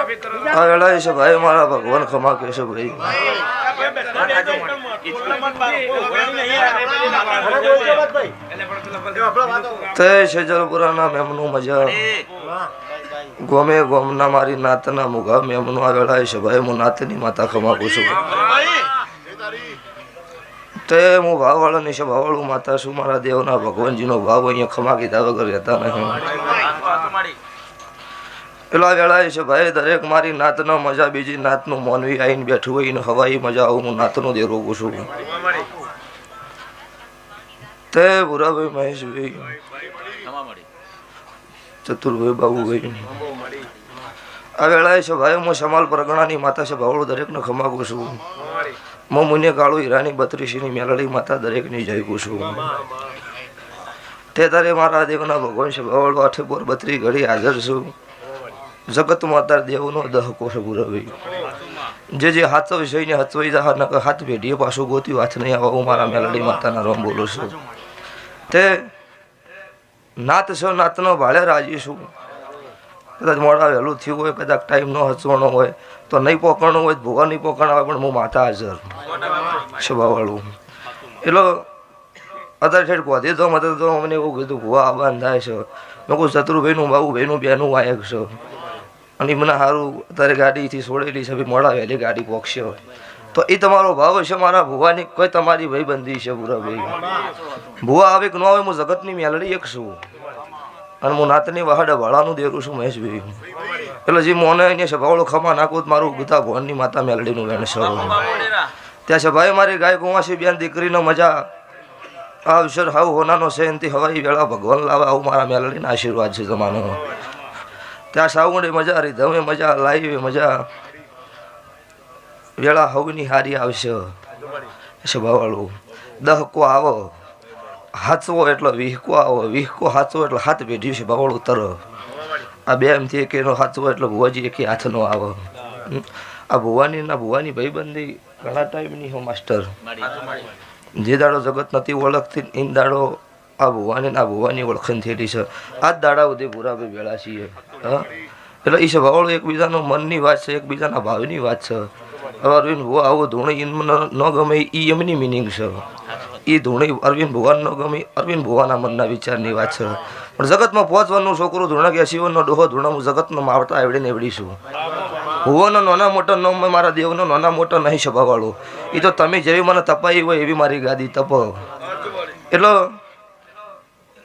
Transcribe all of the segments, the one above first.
આ વેળાએ છે ભાઈ મારા ભગવાન ખમા કે છે ભાઈ તે છે જલપુરાના મેમનું મજા ગોમે ગોમના મારી નાતના મુગા મેમનું આ વેળાએ છે ભાઈ હું નાતની માતા ખમા છું તે હું ભાવવાળાની છે ભાવવાળું માતા છું મારા દેવના ભગવાનજીનો ભાવ અહીંયા ખમા કીધા વગર રહેતા નહીં પેલા વેળાએ છે ભાઈ દરેક મારી નાતનો મજા બીજી નાતનું મોનવી આવીને બેઠું હોય ને હવાઈ મજા આવું હું નાતનો દે રોગું છું તે ભૂરાભાઈ મહેશભાઈ ચતુરભાઈ બાબુભાઈ આ વેળાએ છે ભાઈ હું સમાલ પરગણાની માતા છે ભાવળું દરેકને ખમાગું છું હું મુને કાળું હીરાની બત્રીસીની મેલડી માતા દરેકની જઈગું છું તે તારે મારા દેવના ભગવાન છે ભાવળું 8 બોર 32 ઘડી હાજર છું જગત માતા દેવનો દહકો છે ભૂરાભાઈ જે હાથ વિષયને હચવાઈ જા નકર હાથ ભેડીએ પાછું ગોત્યું હાથ નહીં આવા હું મારા મેલડી માતાના રોમ બોલું છું તે નાત છો નાતનો ભાડે રાજી છું કદાચ મોડા વહેલું થયું હોય કદાચ ટાઈમ ન હચવાનો હોય તો નહીં પોકણું હોય ભૂવા નહીં પોકણ આવે પણ હું માતા હાજર સ્વભાવવાળું એટલે અત્યારે ઠેઠ કોધી તો મદદ તો મને એવું કીધું ભૂવા આવવાનું થાય છે મેં કહું શત્રુભાઈનું બાબુભાઈનું બેનું વાયક છે અને મને સારું અત્યારે ગાડીથી છોડેલી છે મોડા વહેલી ગાડી પોકશે તો એ તમારો ભાવ છે મારા ભૂવાની કોઈ તમારી ભાઈબંધી છે ભૂરાભાઈ ભૂવા આવે કે ન આવે હું જગતની મેલડી એક છું અને હું નાતની વહાડે ભાડાનું દેરું છું મહેશભાઈ એટલે જે મોને અહીંયા સભાવળો ખમા નાખું મારું ગીતા ભવનની માતા મેલડીનું વેણ છે ત્યાં છે ભાઈ મારી ગાય કુંવાસી બેન દીકરીનો મજા આ અવસર હાવ હોનાનો છે એનથી હવાઈ વેળા ભગવાન લાવે આવું મારા મેલડીના આશીર્વાદ છે તમારો ત્યાં સાવંડે મજા રીધમે મજા લાવી મજા વેળા હવની હારી આવશે સભાવાળું દહકો આવો હાચવો એટલે વિહકો આવો વિહકો હાચવો એટલે હાથ પેઢી છે ભાવળું તર આ બે એમથી એક એનો હાચવો એટલે ભુવાજી એક હાથનો આવો આ ભુવાની ભાઈબંધી ઘણા ટાઈમની હો માસ્ટર જે દાડો જગત નથી ઓળખતી એમ દાડો આ ભુવાની ઓળખણ થયેલી છે આ જ દાડા સુધી ભૂરાભાઈ ભેળા છીએ હા એટલે એ છે ભાવળું એકબીજાનો મનની વાત છે એકબીજાના ભાવની વાત છે હવે અરવિંદ ભુવા આવું ધૂણી ન ગમે એ એમની મિનિંગ છે એ ધૂણી અરવિંદ ભુવાન ન ગમે અરવિંદ ભુવાના મનના વિચારની વાત છે પણ જગતમાં પહોંચવાનું છોકરું ધૂણા કે શિવનો ડોહો ધૂણા હું જગતનો માવતા એવડીને એવડી છું ભુવાનો નાના મોટો ન મારા દેવનો નાના મોટો નહીં સભાવાળો એ તો તમે જેવી મને તપાઈ હોય એવી મારી ગાદી તપો એટલે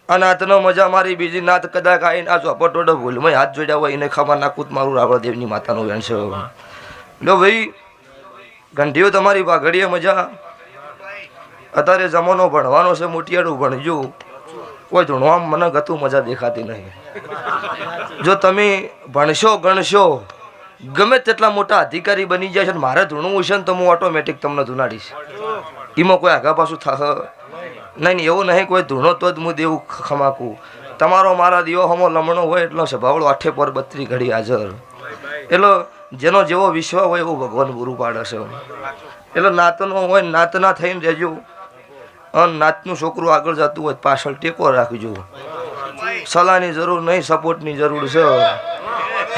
આ નાતનો મજા મારી બીજી નાત કદાચ આવીને આ ચોપટોડો ભૂલમાં હાથ જોડ્યા હોય એને ખબર નાખું મારું રાવળ દેવની માતાનું વેણ છે લો ભાઈ ગંઢીઓ તમારી પાઘડીએ મજા અત્યારે જમાનો ભણવાનો છે મોટિયાળું ભણજો કોઈ ધૂણવામાં મને ગતું મજા દેખાતી નહીં જો તમે ભણશો ગણશો ગમે તેટલા મોટા અધિકારી બની જાય છે મારે ધૂણવું છે ને તો હું ઓટોમેટિક તમને ધૂનાડીશ એમાં કોઈ આગા પાછું થાહ નહીં એવું નહીં કોઈ ધૂણો તો જ હું દેવું ખમાકું તમારો મારા દીવો હમો લમણો હોય એટલો સ્વભાવળો 8 પર 32 ઘડી હાજર એટલે જેનો જેવો વિશ્વ હોય એવું ભગવાન પૂરું પાડે છે એટલે નાતનો હોય નાતના થઈને રહેજો અને નાતનું છોકરું આગળ જતું હોય પાછળ ટેકો રાખજો સલાહની જરૂર નહીં સપોર્ટની જરૂર છે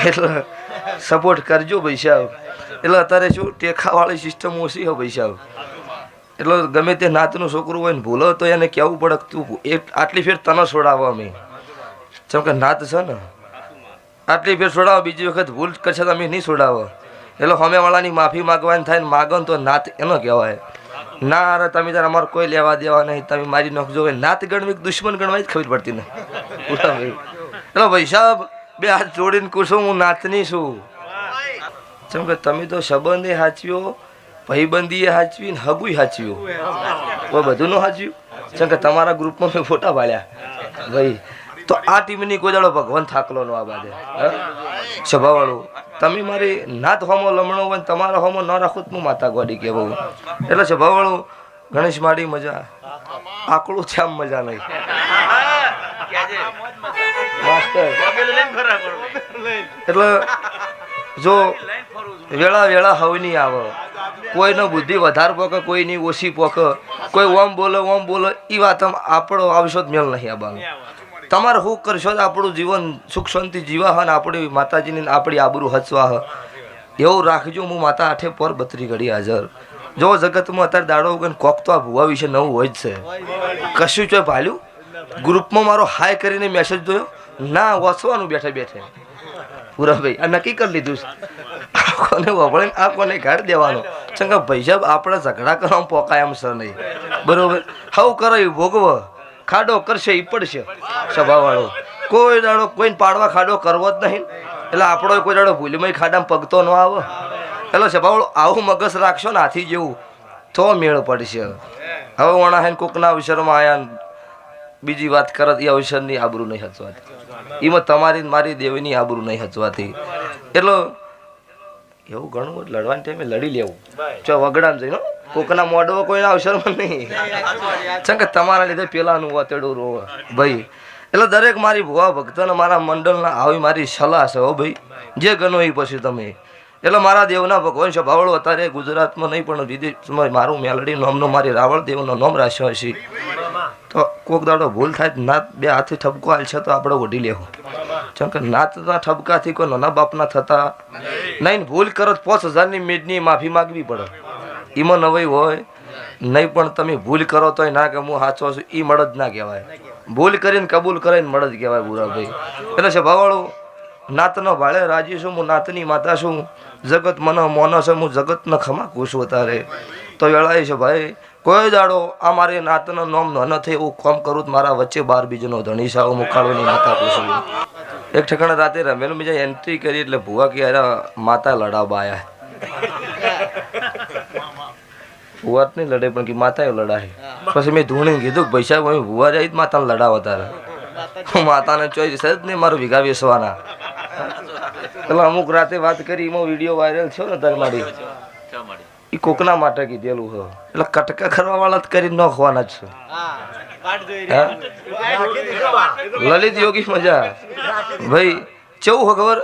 એટલે સપોર્ટ કરજો ભાઈ સાહેબ એટલે અત્યારે શું ટેકાવાળી સિસ્ટમ ઓછી હોય ભાઈ સાહેબ એટલે ગમે તે નાતનું છોકરું હોય ને ભૂલો તો એને કહેવું પડે તું આટલી ફેર તને છોડાવો અમે જેમ કે નાત છે ને આટલી ફેર છોડાવો બીજી વખત ભૂલ કરશે તમે નહીં છોડાવો એટલે સામેવાળાની માફી માગવાની થાય ને માગો ને તો નાત એનો કહેવાય ના અરે તમે તારે અમારે કોઈ લેવા દેવા નહીં તમે મારી નાખજો નાત ગણવી દુશ્મન ગણવાય જ ખબર પડતી નહીં એટલે ભાઈ સાહેબ બે હાથ જોડીને કુશું હું નાતની છું જેમ કે તમે તો સંબંધે સાચવ્યો ભાઈબંધીએ સાચવી ને હગુય સાચવ્યું કોઈ બધું ન સાચવ્યું જેમ કે તમારા ગ્રુપમાં મેં ફોટા પાડ્યા ભાઈ તો આ ટીમની કોઈ દાડો ભગવાન થાકલો નો આ બાજે સ્વભાવવાળું તમે મારી નાત હોમો લમણો હોય તમારો હોમો ન રાખો હું માતા ગોડી કહેવું એટલે સ્વભાવવાળું ગણેશ માડી મજા આકડું છે આમ મજા નહીં એટલે જો વેળા હવની આવે કોઈનો બુદ્ધિ વધારે પોકે કોઈની ઓછી પોકે કોઈ ઓમ બોલે એ વાત આપણો આવશો જ મેળ નહીં આ બાનું તમારે શું કરશો આપણું જીવન સુખ શાંતિ જીવા હ ને આપણી માતાજીની આપણી આબરૂ હચવા હ એવું રાખજો. હું માતા આઠે પર 32 ઘડી હાજર. જો જગતમાં અત્યારે દાડો વગર કોક તો આ ભુવા વિશે નવું હોય જ છે. કશું ચોય ભાલ્યું ગ્રુપમાં મારો હાય કરીને મેસેજ જોયો ના વાંચવાનું બેઠે બેઠે પૂરા ભાઈ આ નક્કી કરી લીધું છે કોને વપડે આ કોને ગાડી દેવાનો ચંગા પૈસા આપણે ઝઘડા કરવામાં પોકાય એમ સર નહીં બરોબર. હવ કરે ભોગવ ખાડો કરશે એ પડશે સભાવાળો. કોઈ દાડો કોઈને પાડવા ખાડો કરવો જ નહીં એટલે આપણો કોઈ દાડો ભૂલમાં ખાડામાં પગતો ન આવે એટલે સભાવાળો આવું મગજ રાખશો ને હાથી જેવું તો મેળ પડશે. હવે વણા હે કોકના અવસરમાં આયા બીજી વાત કરત એ અવસરની આબરૂ નહીં હચવાતી એમાં તમારી મારી દેવીની આબરૂ નહીં હચવાતી. એટલે એવું ઘણું લડવાની ટાઈમે લડી લેવું ચો વગડામ જઈને કોકના મોઢો કોઈના અવસરમાં નહીં ચમ કે તમારા લીધે પેલાનું વતેડું રો ભાઈ. એટલે દરેક મારી ભુવા ભક્તોને મારા મંડળના આવી મારી સલાહ છે હો ભાઈ જે ગણો એ પછી તમે. એટલે મારા દેવના ભગવાન છે ભાવળો અત્યારે ગુજરાતમાં નહીં પણ વિદેશમાં મારું મેલડી નામનો મારી રાવળ દેવનો નામ રાખ્યો હશે તો કોક દાડો ભૂલ થાય નાત બે હાથે ઠપકો હાલ છે તો આપણે ઓઢી લેવું. જેમ કે નાતના ઠપકાથી કોઈ નાના બાપના થતા નહીં. ભૂલ કરો 5000ની મેદની માફી માગવી પડે એમાં નવાઈ હોય નહીં. પણ તમે ભૂલ કરો તોય ના કે હું સાચો છું એ મળદ ના કહેવાય. ભૂલ કરીને કબૂલ કરીને મળદ કહેવાય બુરાભાઈ. એટલે છે ભાવાળું નાતનો ભાળે રાજી છું હું નાતની માતા છું. જગત મને મોનો છે હું જગતને ખમાકું છું. અત્યારે તો વેળાય છે ભાઈ કોઈ દાડો આ મારી નાતનો નોમ ન થઈ એવું કોમ કરું મારા વચ્ચે 12 બીજનો ધણી સાવ મુખાળવાની માતા પૂછું. એક ઠેકાણે રાતે રમેલું બીજા એન્ટ્રી કરી એટલે ભુવા કે અરે માતા લડાવવા આવ્યા. ભુવા જ નહીં લડે પણ કે માતાએ લડાય. પછી મેં ધૂણી કીધું કે પૈસા ભુવા જાય માતાને લડાવો તારે હું માતાને ચોઈ છે જ નહીં મારું ભીગા વેસવાના. એટલે અમુક રાતે વાત કરી એમાં વિડીયો વાયરલ થયો ને તારે મારી એ કોકના માટે કીધેલું છે. એટલે કટકા કરવા વાળા જ કરી નાખવાના જ છે. લલિત યોગી મજા ભાઈ કેવું હો ખબર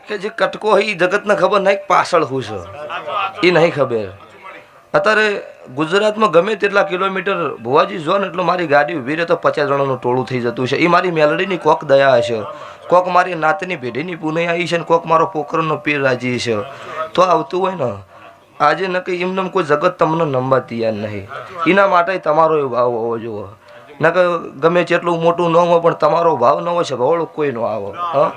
કે જે કટકો હોય એ જગતને ખબર નહીં પાછળ હું છે એ નહીં ખબર. અત્યારે ગુજરાતમાં ગમે તેટલા કિલોમીટર ભુવાજી જો ને એટલે મારી ગાડી ઊભી રહે તો 50 જણાનું ટોળું થઈ જતું છે. એ મારી મેલડીની કોક દયા હશે, કોક મારી નાતની પેઢીની પુનઈ આવી છે ને કોક મારો પોકરનો પીર રાજી છે તો આવતું હોય ને. આજે ન કે એમને કોઈ જગત તમને નમવા તૈયાર નહીં. એના માટે તમારો એ ભાવ હોવો જોઈએ. ન કે ગમે તેટલું મોટું ન હોય પણ તમારો ભાવ ન હોય છે ભાવળો કોઈ ન આવો. હા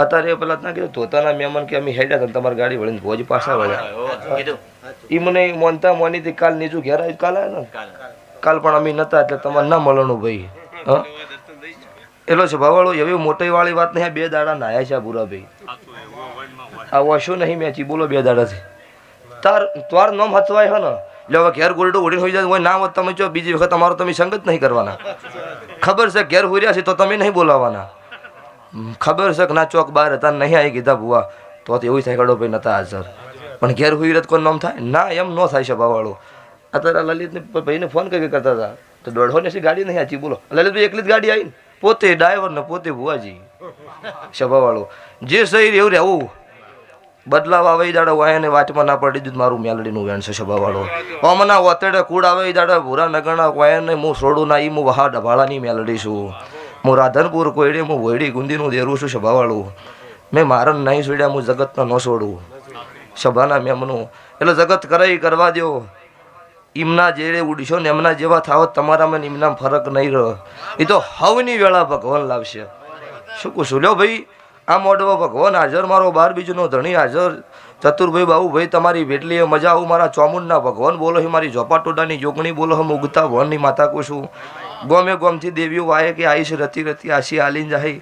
અત્યારે પેલા ના કીધું ધોતાના મહેમાન કે અમે હેડ્યા હતા તમારી ગાડી વળીને ભોજ પાછા વળ્યા. એ મને મોનતા મોની હતી કાલ નીચું ઘેર આવી કાલ આવ્યા ને કાલ પણ અમે નતા એટલે તમારે ના મળવાનું ભાઈ. હા એટલો છે ભાવાળો એવી મોટી વાળી વાત નહીં. 2 દાડા નાયા છે બુરા ભાઈ આ વશો નહીં મેચી બોલો 2 દાડાથી તાર નામ હચવાય હે ને એટલે હવે ઘેર ગોલ્ડો ઉડીને હોઈ જાય હોય ના હોત તમે જો બીજી વખત તમારો તમે સંગત નહીં કરવાના. ખબર છે ઘેર હોઈ રહ્યા છે તો તમે નહીં બોલાવાના. ખબર છે કે ના ચોક બહાર હતા નહીં આવી કીધા ભુવા તો એવું થાય કડો ભાઈ નતા હાજર પણ ઘેર હોઈ રત કોઈ નામ થાય ના એમ ન થાય છે ભાવાળો. અત્યારે લલિતને ભાઈને ફોન કરી કરતા હતા તો 150 ગાડી નહીં આચી બોલો. લલિતભાઈ એકલી જ ગાડી આવી ને પોતે ડ્રાઈવર ને પોતે ભુવાજી સભાવાળો જે સહી એવું રહેવું બદલાવ આવે એ દાડો વાયને વાટમાં ના પડી દીધું મારું મેલડીનું વેણ છે સભાવાળો. અમના વતેડે કુડ આવે એ દાડા ભૂરા નગરના વાયને હું છોડું ના એ હું વહા ડભાળાની મેલડી છું. હું રાધનપુર કોયડી હું વોયડી ગુંદીનું દેરું છું સભાવાળું. મેં મારણ નહીં છોડ્યા હું જગતને ન છોડું સભાના મેમનું. એટલે જગત કરે કરવા દો. એમના જેડે ઉડશો ને એમના જેવા થાવ તમારામાં એમના ફરક નહીં રહે. એ તો હવની વેળા ભગવાન લાવશે. શું કહું છું લ્યો ભાઈ આ મોઢવા ભગવાન હાજર મારો 12 બીજનો ધણી હાજર ચતુરભાઈ બાબુભાઈ તમારી વેટલીએ મજા આવું મારા ચોમુંડના ભગવાન બોલો મારી ઝોપાટોડાની જોગણી બોલો હમ ઉગતા ભવનની માતા કુશું ગોમે ગોમથી દેવીઓ વાય કે આઈશ રતી રતી આશી આલીન જાય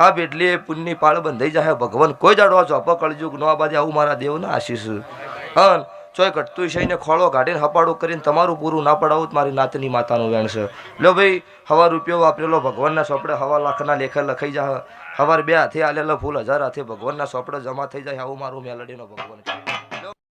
આ વેટલીએ પુણ્યની પાળ બંધાઈ જાય ભગવાન કોઈ જાડવા ચોપા કળજુગ નો બાજે આવું મારા દેવના આશીષ. અન ચોય ઘટતું છે ને ખોળો કાઢીને હપાડું કરીને તમારું પૂરું ના પડાવું મારી નાતની માતાનું વેણ છે. લો ભાઈ 1,000 રૂપિયો વાપરેલો ભગવાનના સોપડે 1,000 લાખના લેખે લખાઈ જાય. 2 હાથે આલેલો ફૂલ 1000 હાથે ભગવાનના સોપડે જમા થઈ જાય આવું મારું મેલડીનો ભગવાન.